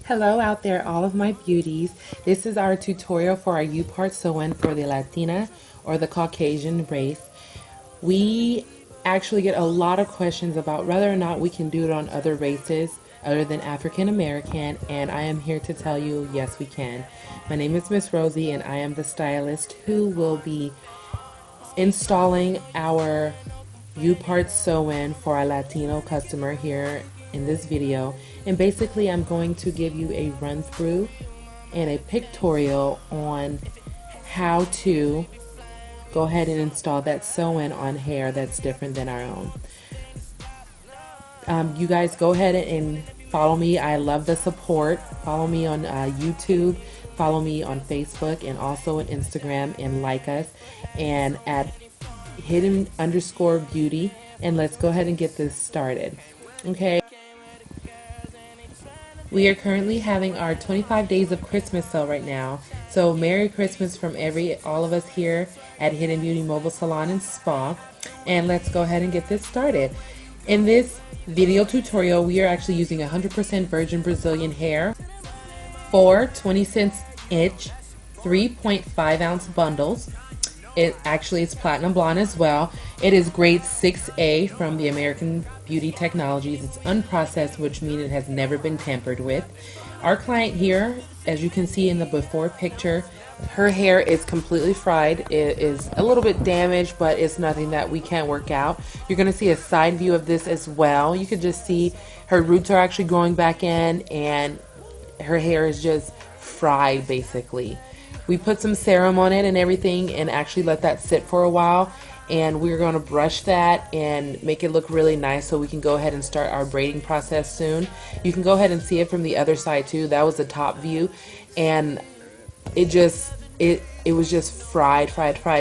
Hello out there, all of my beauties. This is our tutorial for our U-part sew-in for the Latina or the Caucasian race. We actually get a lot of questions about whether or not we can do it on other races other than African American, and I am here to tell you, yes, we can. My name is Miss Rosie, and I am the stylist who will be installing our U-part sew-in for our Latino customer here in this video. And basically I'm going to give you a run through and a pictorial on how to go ahead and install that sew-in on hair that's different than our own. You guys go ahead and follow me. I love the support. Follow me on YouTube, follow me on Facebook, and also on Instagram, and like us and at hidden_beauty, and let's go ahead and get this started. Okay, we are currently having our 25 days of Christmas sale right now, so Merry Christmas from all of us here at Hidden Beauty Mobile Salon and Spa, and let's go ahead and get this started. In this video tutorial, we are actually using 100% virgin Brazilian hair, 4 20-cent each 3.5 ounce bundles. It's platinum blonde as well. It is grade 6A from the American Beauty Technologies. It's unprocessed, which means it has never been tampered with. Our client here, as you can see in the before picture, her hair is completely fried. It is a little bit damaged, but it's nothing that we can't work out. You're going to see a side view of this as well. You can just see her roots are actually growing back in, and her hair is just fried basically. We put some serum on it and everything and actually let that sit for a while, and we're going to brush that and make it look really nice so we can go ahead and start our braiding process soon. You can go ahead and see it from the other side too. That was the top view, and it was just fried.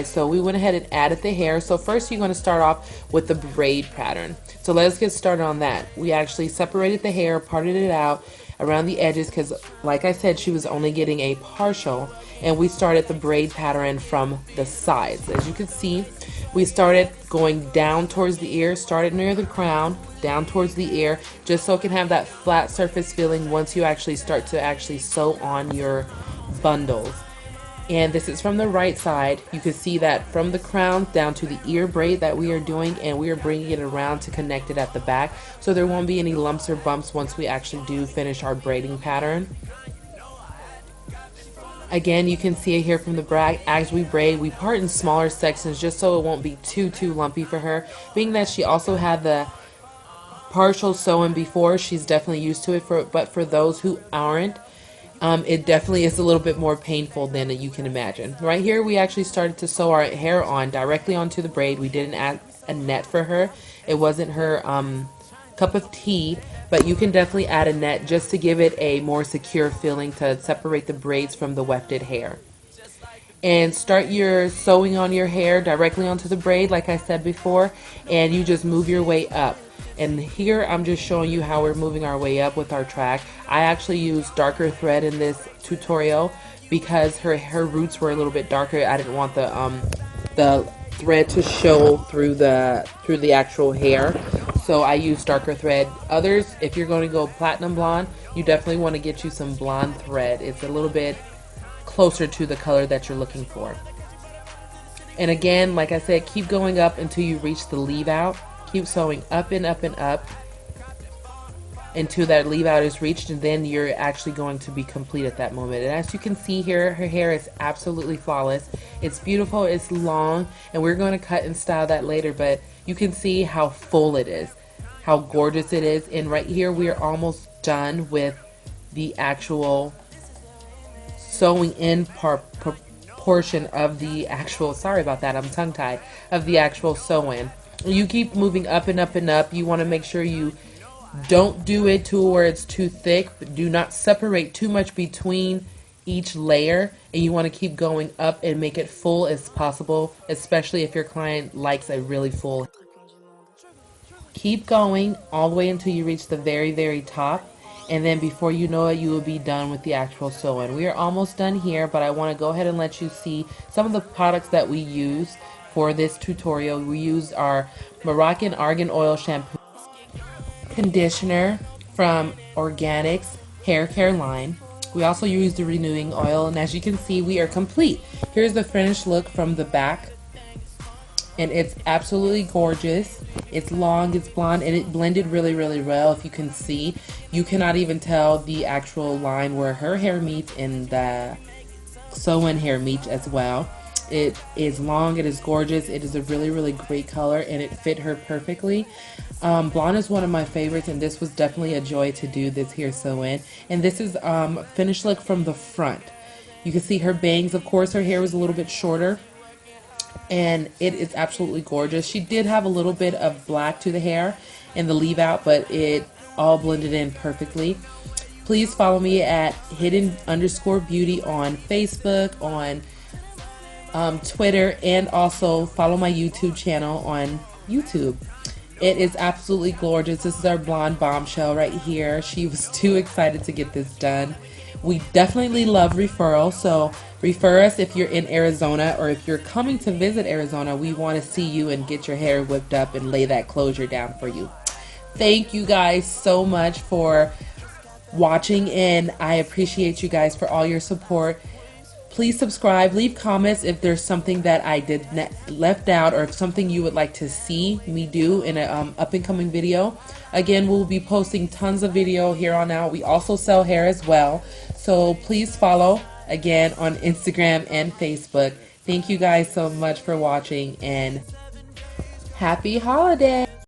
So we went ahead and added the hair. So first you're going to start off with the braid pattern. So let's get started on that. We actually separated the hair, parted it out around the edges because, like I said, she was only getting a partial, and we started the braid pattern from the sides. As you can see, we started going down towards the ear, started near the crown, down towards the ear, just so it can have that flat surface feeling once you actually start to sew on your bundles. And this is from the right side. You can see that from the crown down to the ear braid that we are doing, and we are bringing it around to connect it at the back, so there won't be any lumps or bumps once we actually do finish our braiding pattern. Again, you can see it here from the back. As we braid, we part in smaller sections just so it won't be too lumpy for her. Being that she also had the partial sew-in before, she's definitely used to it. But for those who aren't, it definitely is a little bit more painful than you can imagine. Right here, we actually started to sew our hair on directly onto the braid. We didn't add a net for her. It wasn't her cup of tea, but you can definitely add a net just to give it a more secure feeling to separate the braids from the wefted hair. And start your sewing on your hair directly onto the braid, like I said before, and you just move your way up. And here I'm just showing you how we're moving our way up with our track. I actually used darker thread in this tutorial because her roots were a little bit darker. I didn't want the thread to show through the actual hair, so I used darker thread. Others, if you're going to go platinum blonde, you definitely want to get you some blonde thread. It's a little bit closer to the color that you're looking for. And again, like I said, keep going up until you reach the leave out. Keep sewing up and up and up until that leave out is reached, and then you're actually going to be complete at that moment. And as you can see here, her hair is absolutely flawless. It's beautiful, it's long, and we're going to cut and style that later, but you can see how full it is, how gorgeous it is. And right here we are almost done with the actual sewing in portion of the actual, sorry about that, I'm tongue-tied, of the actual sew-in. You keep moving up and up and up. You want to make sure you don't do it to where it's too thick, but do not separate too much between each layer, and you want to keep going up and make it full as possible, especially if your client likes a really full. Keep going all the way until you reach the very top, and then before you know it, you will be done with the actual sew-in. We are almost done here, but I want to go ahead and let you see some of the products that we use for this tutorial. We use our Moroccan Argan Oil Shampoo, conditioner from Organics, hair care line. We also use the renewing oil, and as you can see, we are complete. Here's the finished look from the back, and it's absolutely gorgeous. It's long, it's blonde, and it blended really, really well. If you can see, you cannot even tell the actual line where her hair meets and the sew-in hair meets as well. It is long, it is gorgeous, it is a really, really great color, and it fit her perfectly. Blonde is one of my favorites, and this was definitely a joy to do this here sew-in. And this is finished look from the front. You can see her bangs. Of course, her hair was a little bit shorter, and it is absolutely gorgeous. She did have a little bit of black to the hair and the leave out, but it all blended in perfectly. Please follow me at hidden_beauty on Facebook, on Twitter, and also follow my YouTube channel on YouTube. It is absolutely gorgeous. This is our blonde bombshell right here. She was too excited to get this done. We definitely love referrals, so refer us if you're in Arizona, or if you're coming to visit Arizona. We want to see you and get your hair whipped up and lay that closure down for you. Thank you guys so much for watching, and I appreciate you guys for all your support. Please subscribe, leave comments if there's something that I did left out, or if something you would like to see me do in an up and coming video. Again, we'll be posting tons of video here on out. We also sell hair as well, so please follow again on Instagram and Facebook. Thank you guys so much for watching, and happy holidays.